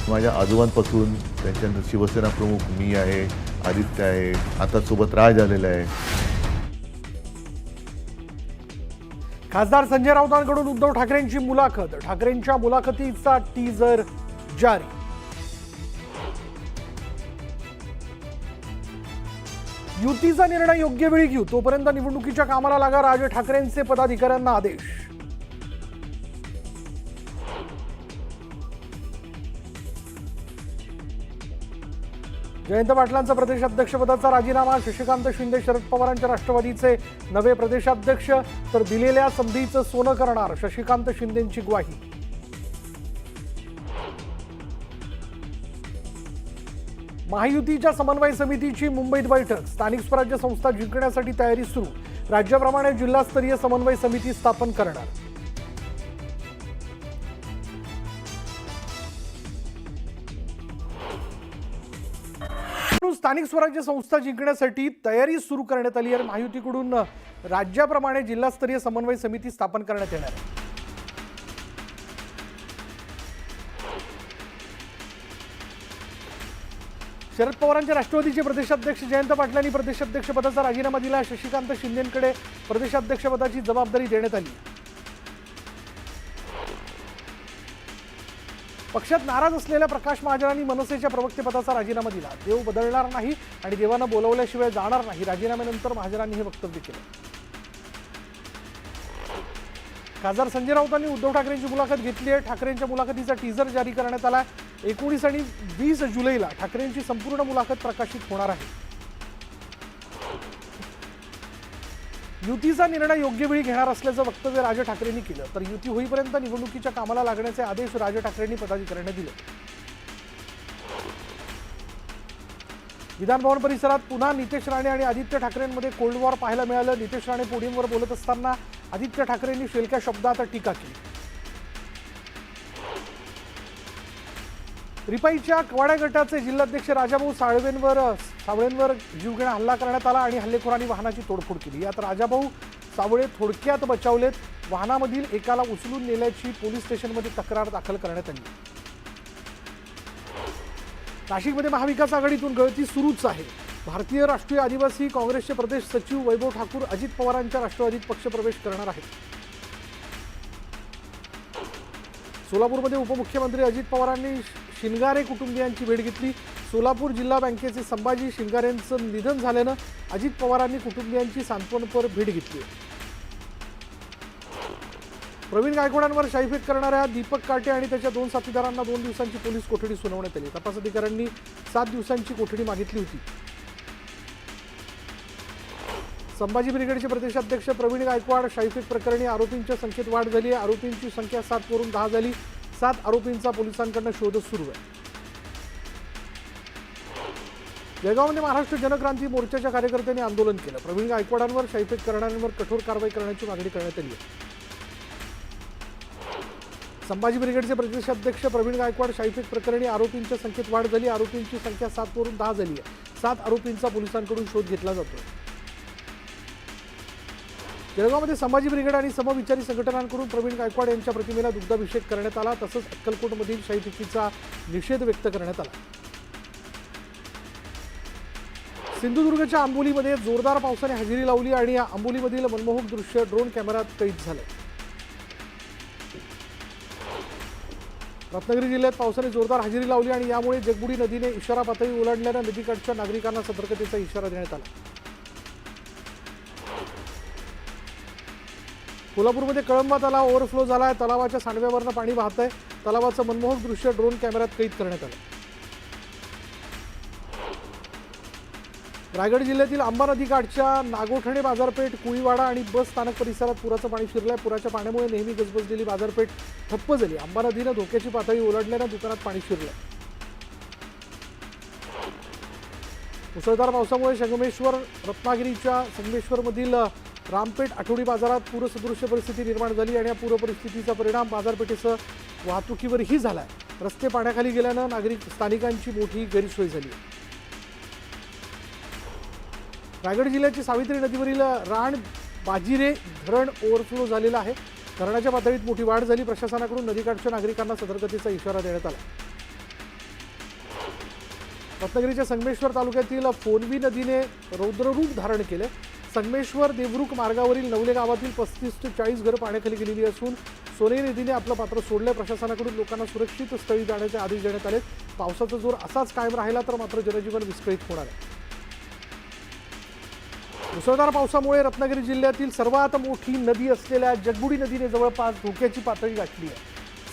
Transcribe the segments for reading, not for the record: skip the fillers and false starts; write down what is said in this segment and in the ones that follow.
माझ्या आजोबांपासून त्यांच्यानंतर शिवसेना प्रमुख मी आहे, आदित्य आहे, आता सोबत राज आलेला आहे. खासदार संजय राऊतांकडून उद्धव ठाकरेंची मुलाखत. ठाकरेंच्या मुलाखतीचा टीजर जारी. युतीचा निर्णय योग्य वेळी घेऊ, तोपर्यंत निवडणुकीच्या कामाला लागा, राज ठाकरेंचे पदाधिकाऱ्यांना आदेश. जयंत पाटलांचा प्रदेशाध्यक्षपदाचा राजीनामा. शशिकांत शिंदे शरद पवारांच्या राष्ट्रवादीचे नवे प्रदेशाध्यक्ष, तर दिलेल्या संधीचं सोनं करणार, शशिकांत शिंदेंची ग्वाही. महायुतीच्या समन्वय समितीची मुंबईत बैठक. स्थानिक स्वराज्य संस्था जिंकण्यासाठी तयारी सुरू. राज्याप्रमाणे जिल्हास्तरीय समन्वय समिती स्थापन करणार. स्थानिक स्वराज्य संस्था जिंकण्यासाठी तयारी सुरू करण्यात आली आहे. महायुतीकडून राज्याप्रमाणे जिल्हास्तरीय समन्वय समिती स्थापन करण्यात येणार आहे. शरद पवारांच्या राष्ट्रवादीचे प्रदेशाध्यक्ष जयंत पाटलांनी प्रदेशाध्यक्षपदाचा राजीनामा दिला. शशिकांत शिंदेंकडे प्रदेशाध्यक्षपदाची जबाबदारी देण्यात आली. पक्षात नाराज असलेल्या प्रकाश महाजनांनी मनसेच्या प्रवक्तेपदाचा राजीनामा दिला. देव बदलणार नाही आणि देवानं बोलावल्याशिवाय जाणार नाही, राजीनाम्यानंतर महाजनांनी हे वक्तव्य केलं. खासदार संजय राऊतांनी उद्धव ठाकरेंची मुलाखत घेतली आहे. ठाकरेंच्या मुलाखतीचा टीजर जारी करण्यात आला. 19 आणि 20 जुलैला ठाकरेंची संपूर्ण मुलाखत प्रकाशित होणार आहे. युतीचा निर्णय योग्य वेळी घेणार असल्याचं वक्तव्य राज ठाकरेंनी केलं. तर युती होईपर्यंत निवडणुकीच्या कामाला लागण्याचे आदेश राज ठाकरेंनी पदाधिकाऱ्यांना दिले. विधानभवन परिसरात पुन्हा नितेश राणे आणि आदित्य ठाकरेंमध्ये कोल्ड वॉर पाहायला मिळालं. नितेश राणे पोडियमवर बोलत असताना आदित्य ठाकरेंनी शेलक्या शब्दात टीका केली. रिपाईच्या कवाड्या गटाचे जिल्हाध्यक्ष राजाभाऊ सावळेंवर जीवघेणा हल्ला करण्यात आला आणि हल्लेखोरांनी वाहनाची तोडफोड केली. यात राजाभाऊ सावळे थोडक्यात बचावलेत. वाहनामधील एकाला उचलून नेल्याची पोलीस स्टेशनमध्ये तक्रार दाखल करण्यात आली. नाशिकमध्ये महाविकास आघाडीतून गळती सुरूच आहे. भारतीय राष्ट्रीय आदिवासी काँग्रेसचे प्रदेश सचिव वैभव ठाकूर अजित पवारांच्या राष्ट्रवादीत पक्षप्रवेश करणार आहेत. सोलापूरमध्ये उपमुख्यमंत्री अजित पवारांनी शिंगारे कुटुंबियांची भेट घेतली. सोलापूर जिल्हा बँकेचे संभाजी शिंगारेंचं निधन झाल्यानं अजित पवारांनी कुटुंबियांची सांत्वनपर भेट घेतली. प्रवीण गायकवाडांवर शाईफेक करणाऱ्या दीपक काटे आणि त्याच्या 2 साथीदारांना 2 दिवसांची पोलीस कोठडी सुनावण्यात आली. तपास अधिकाऱ्यांनी 7 दिवसांची कोठडी मागितली होती. संभाजी ब्रिगेडचे प्रदेशाध्यक्ष प्रवीण गायकवाड शाईफेक प्रकरणी आरोपींच्या संख्येत वाढ झाली आहे. आरोपींची संख्या 7 वरून 10 झाली. 7 आरोपींचा पोलिसांकडून शोध सुरू आहे. जळगावमध्ये महाराष्ट्र जनक्रांती मोर्चाच्या कार्यकर्त्यांनी आंदोलन केलं. प्रवीण गायकवाडांवर शाईफेक करणाऱ्यांवर कठोर कारवाई करण्याची मागणी करण्यात आली आहे. संभाजी ब्रिगेडचे प्रदेशाध्यक्ष प्रवीण गायकवाड शाईफेक प्रकरणी आरोपींच्या संख्येत वाढ झाली. आरोपींची संख्या 7 वरून 10 झाली आहे. 7 आरोपींचा पोलिसांकडून शोध घेतला जातो. जळगावमध्ये संभाजी ब्रिगेड आणि समविचारी संघटनांकडून प्रवीण गायकवाड यांच्या प्रतिमेला दुग्धाभिषेक करण्यात आला. तसंच अक्कलकोटमधील शाईफेकीचा निषेध व्यक्त करण्यात आला. सिंधुदुर्गच्या आंबोलीमध्ये जोरदार पावसाने हजेरी लावली आणि या आंबोलीमधील मनमोहक दृश्य ड्रोन कॅमेऱ्यात कैद झाले. रत्नागिरी जिल्ह्यात पावसाने जोरदार हजेरी लावली आणि यामुळे जगबुडी नदीने इशारा पातळी ओलांडल्यानं नदीकाठच्या नागरिकांना सतर्कतेचा इशारा देण्यात आला. कोल्हापूरमध्ये कळंबा तलाव ओव्हरफ्लो झाला आहे. तलावाच्या सांडव्यावरनं पाणी वाहत आहे. तलावाचं मनमोहक दृश्य ड्रोन कॅमेऱ्यात कैद करण्यात आलं. रायगड जिल्ह्यातील आंबा नदीकाठच्या नागोठणे बाजारपेठ, कुळीवाडा आणि बस स्थानक परिसरात पुराचं पाणी शिरलंय. पुराच्या पाण्यामुळे नेहमी गजबजलेली बाजारपेठ ठप्प झाली. आंबा नदीनं धोक्याची पातळी ओलांडल्यानं दुकानात पाणी शिरलंय. मुसळधार पावसामुळे संगमेश्वर रत्नागिरीच्या संगमेश्वरमधील रामपेठ आठवडी बाजारात पूरसदृश्य परिस्थिती निर्माण झाली आणि या पूर परिस्थितीचा परिणाम बाजारपेठेसह वाहतुकीवरही झालाय. रस्ते पाण्याखाली गेल्यानं स्थानिकांची मोठी गैरसोय झाली. रायगड जिल्ह्याची सावित्री नदीवरील राण बाजिरे धरण ओव्हरफ्लो झालेलं आहे. धरणाच्या पातळीत मोठी वाढ झाली. प्रशासनाकडून नदीकाठच्या नागरिकांना सतर्कतेचा इशारा देण्यात आला. रत्नागिरीच्या संगमेश्वर तालुक्यातील फोनवी नदीने रौद्ररूप धारण केले. संगमेश्वर देवरुख मार्गावरील नवले गावातील 35 ते 40 घरं पाण्याखाली गेलेली असून सोनेरी नदीने आपलं पात्र सोडलं. प्रशासनाकडून लोकांना सुरक्षित स्थळी जाण्याचे आदेश देण्यात आले. पावसाचा जोर असाच कायम राहिला तर मात्र जनजीवन विस्कळीत होणार आहे. मुसळधार पावसामुळे रत्नागिरी जिल्ह्यातील सर्वात मोठी नदी असलेल्या जगबुडी नदीने जवळपास धोक्याची पातळी गाठली आहे.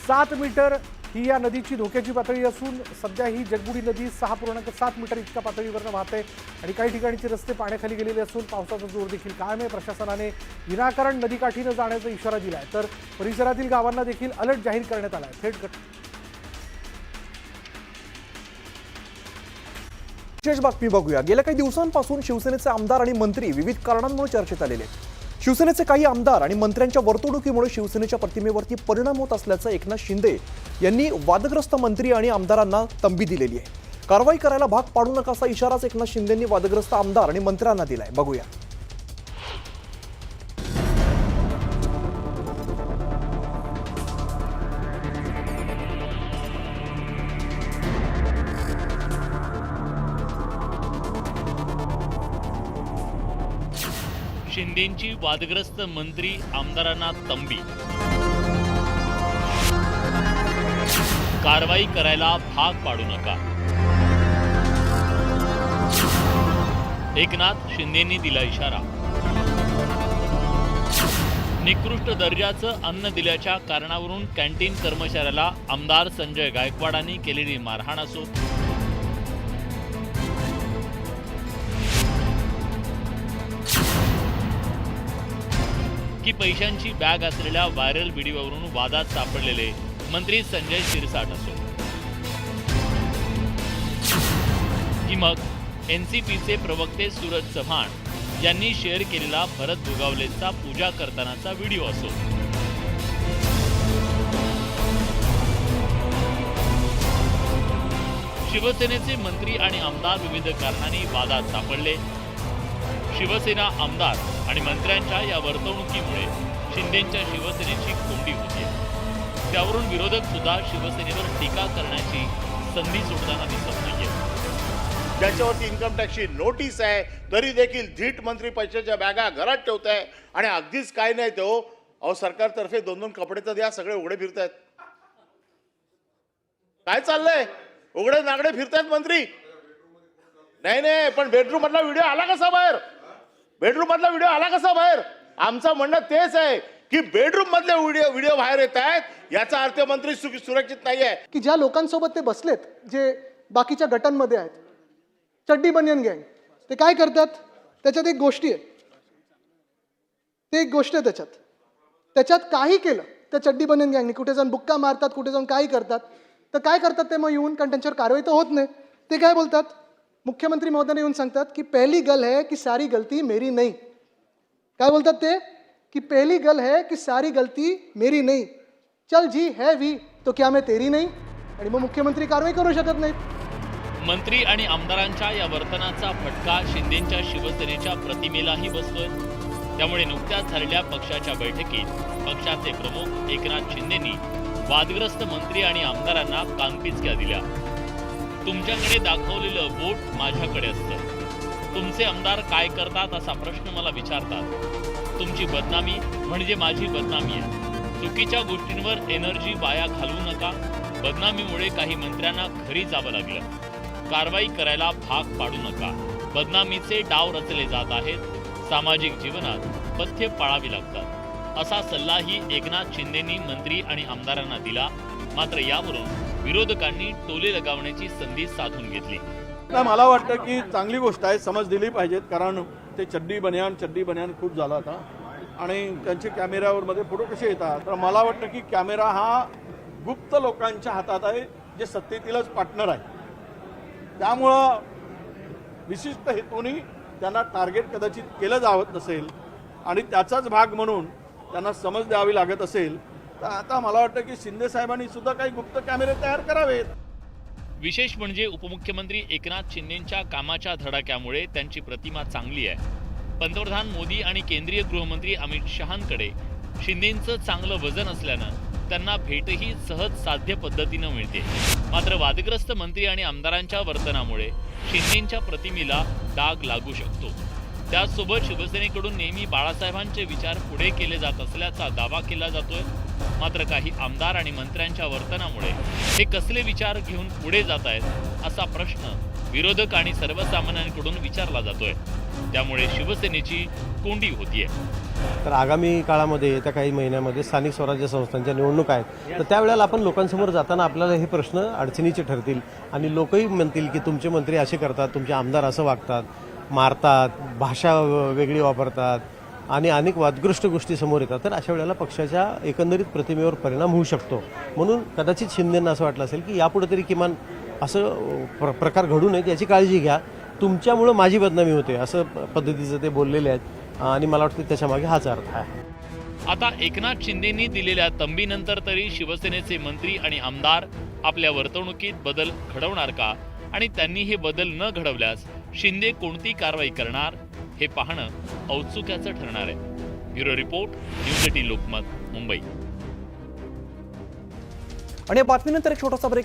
7 मीटर ही या नदीची धोक्याची पातळी असून सध्या ही जगबुडी नदी 6.7 मीटर इतक्या पातळीवरनं वाहते आणि काही ठिकाणचे रस्ते पाण्याखाली गेलेले असून पावसाचा जोर देखील कायम आहे. प्रशासनाने विनाकारण नदीकाठीनं जाण्याचा इशारा दिला आहे तर परिसरातील गावांना देखील अलर्ट जाहीर करण्यात आला आहे. विशेष बातमी बघूया. गेल्या काही दिवसांपासून शिवसेनेचे आमदार आणि मंत्री विविध कारणांमुळे चर्चेत आलेले आहेत. शिवसेनेचे काही आमदार आणि मंत्र्यांच्या वर्तणुकीमुळे शिवसेनेच्या प्रतिमेवरती परिणाम होत असल्याचं एकनाथ शिंदे यांनी वादग्रस्त मंत्री आणि आमदारांना तंबी दिलेली आहे. कारवाई करायला भाग पाडू नका असा इशाराच एकनाथ शिंदेंनी वादग्रस्त आमदार आणि मंत्र्यांना दिलाय. बघूया. शिंदेंची वादग्रस्त मंत्री आमदारांना तंबी. कारवाई करायला भाग पाडू नका. एकनाथ शिंदेंनी दिला इशारा. निकृष्ट दर्जाचं अन्न दिल्याच्या कारणावरून कॅन्टीन कर्मचाऱ्याला आमदार संजय गायकवाडांनी केलेली मारहाण असो, की पैशांची बॅग असलेल्या व्हायरल व्हिडिओवरून वादात सापडलेले मंत्री संजय शिरसाट असो, की मग एनसीपीचे प्रवक्ते सूरज चव्हाण यांनी शेअर केलेला भरत भुगावलेचा पूजा करतानाचा व्हिडिओ असो, शिवसेनेचे मंत्री आणि आमदार विविध कारणांनी वादात सापडले. शिवसेना आमदार आणि मंत्र्यांच्या या वर्तणुकीमुळे शिंदेंच्या शिवसेनेची कोंडी होते. त्यावरून विरोधक सुद्धा शिवसेनेवर टीका करण्याची संधी सोडताना दिसत नाहीये. ज्याच्यावरती इन्कम टॅक्सची नोटीस आहे तरी देखील धीट मंत्री पैशाच्या बॅगा घरात ठेवत आहे आणि अगदीच काय नाही तो अहो सरकारतर्फे 2-2 कपडे तर द्या, सगळे उघडे फिरतायत. काय चाललंय? उघडे नागडे फिरतायत मंत्री. नाही पण बेडरूम मधला व्हिडिओ आला कसा बाहेर? आमचं म्हणणं तेच आहे की बेडरूम मधले व्हिडिओ बाहेर येत आहेत याचा अर्थ मंत्री सुरक्षित नाही आहे. की ज्या लोकांसोबत ते बसलेत, जे बाकीच्या गटांमध्ये आहेत, चड्डी बनियन गँग, ते काय करतात? त्याच्यात एक गोष्ट आहे. त्याच्यात काही केलं त्या चड्डी बनियन गँगनी, कुठे जाऊन बुक्का मारतात, कुठे जाऊन काही करतात. तर काय करतात ते मग येऊन, कारण त्यांच्यावर कारवाई तर होत नाही, ते काय बोलतात? मुख्यमंत्री महोदयांना येऊन सांगतात की पहली गल है की सारी गलती मेरी नहीं. काय बोलतात ते? की पहली गल है की सारी गलती मेरी नहीं, चल जी है भी तो क्या मैं तेरी नहीं. आणि मग मुख्यमंत्री कारवाई करू शकत नाहीत. मंत्री आणि आमदारांच्या या वर्तनाचा फटका शिंदेंच्या शिवसेनेच्या प्रतिमेलाही बसतोय. त्यामुळे नुकत्याच झालेल्या पक्षाच्या बैठकीत पक्षाचे प्रमुख एकनाथ शिंदेंनी वादग्रस्त मंत्री आणि आमदारांना कानपिचक्या दिल्या. तुमच्याकडे दाखवलेलं बोट माझ्याकडे असतं. तुमचे आमदार काय करतात असा प्रश्न मला विचारतात. तुमची बदनामी म्हणजे माझी बदनामी आहे. चुकीच्या गोष्टींवर एनर्जी वाया घालवू नका. बदनामीमुळे काही मंत्र्यांना घरी जावं लागलं. कारवाई करायला भाग पाडू नका. बदनामीचे डाव रचले जात आहेत. सामाजिक जीवनात पथ्य पाळावी लागतात असा सल्लाही एकनाथ शिंदेंनी मंत्री आणि आमदारांना दिला. मात्र यावरून विरोधकांनी टोले लगावण्याची संधी साधून घेतली. मला वाटतं की चांगली गोष्ट आहे, समज दिली पाहिजेत. कारण ते चड्डी बनियान खूप झाला आता आणि त्यांचे कॅमेऱ्यावर मध्ये फोटो कसे येतात. तर मला वाटतं की कॅमेरा हा गुप्त लोकांच्या हातात आहे, जे सत्तेतीलच पार्टनर आहे. त्यामुळं विशिष्ट हेतूने त्यांना टार्गेट कदाचित केलं जावत नसेल आणि त्याचाच भाग म्हणून त्यांना समज द्यावी लागत असेल तर आता मला वाटतं की शिंदे साहेबांनी सुद्धा काही गुप्त कॅमेरे तयार करावेत. विशेष म्हणजे उपमुख्यमंत्री एकनाथ शिंदेंच्या कामाच्या धडाक्यामुळे त्यांची प्रतिमा चांगली आहे. पंतप्रधान मोदी आणि केंद्रीय गृहमंत्री अमित शहांकडे शिंदेंचं चांगलं वजन असल्यानं त्यांना भेटही सहज साध्य पद्धतीनं मिळते. मात्र वादग्रस्त मंत्री आणि आमदारांच्या वर्तनामुळे शिंदेंच्या प्रतिमेला डाग लागू शकतो. त्याचसोबत शिवसेनेकडून नेहमी बाळासाहेबांचे विचार पुढे केले जात असल्याचा दावा केला जातोय. मात्र काही आमदार आणि मंत्र्यांच्या वर्तनामुळे हे कसले विचार घेऊन पुढे जात आहेत असा प्रश्न विरोधक आणि सर्वसामान्यांकडून विचारला जातोय. त्यामुळे शिवसेनेची कोंडी होतीये. तर आगामी काळामध्ये येत्या काही महिन्यामध्ये स्थानिक स्वराज्य संस्थांच्या निवडणुका आहेत. तर त्यावेळेला आपण लोकांसमोर जाताना आपल्याला हे प्रश्न अडचणीचे ठरतील आणि लोकही म्हणतील की तुमचे मंत्री असे करतात, तुमचे आमदार असं वागतात, मारतात, भाषा वेगळी वापरतात आणि अनेक वादग्रस्त गोष्टी समोर येतात. तर अशा वेळेला पक्षाच्या एकंदरीत प्रतिमेवर परिणाम होऊ शकतो. म्हणून कदाचित शिंदेंना असं वाटलं असेल की यापुढे तरी किमान असं प्रकार घडू नयेत याची काळजी घ्या, तुमच्यामुळं माझी बदनामी होते असं पद्धतीचं ते बोललेले आहेत आणि मला वाटतं त्याच्यामागे हाच अर्थ आहे. आता एकनाथ शिंदेंनी दिलेल्या तंबीनंतर तरी शिवसेनेचे मंत्री आणि आमदार आपल्या वर्तणुकीत बदल घडवणार का? आणि त्यांनी हे बदल न घडवल्यास शिंदे कोणती कारवाई करणार हे पाहणं औत्सुक्याचं ठरणार आहे. Bureau report, news 18 Lokmat, Mumbai. आणि या बातमीनंतर एक छोटासा ब्रेक.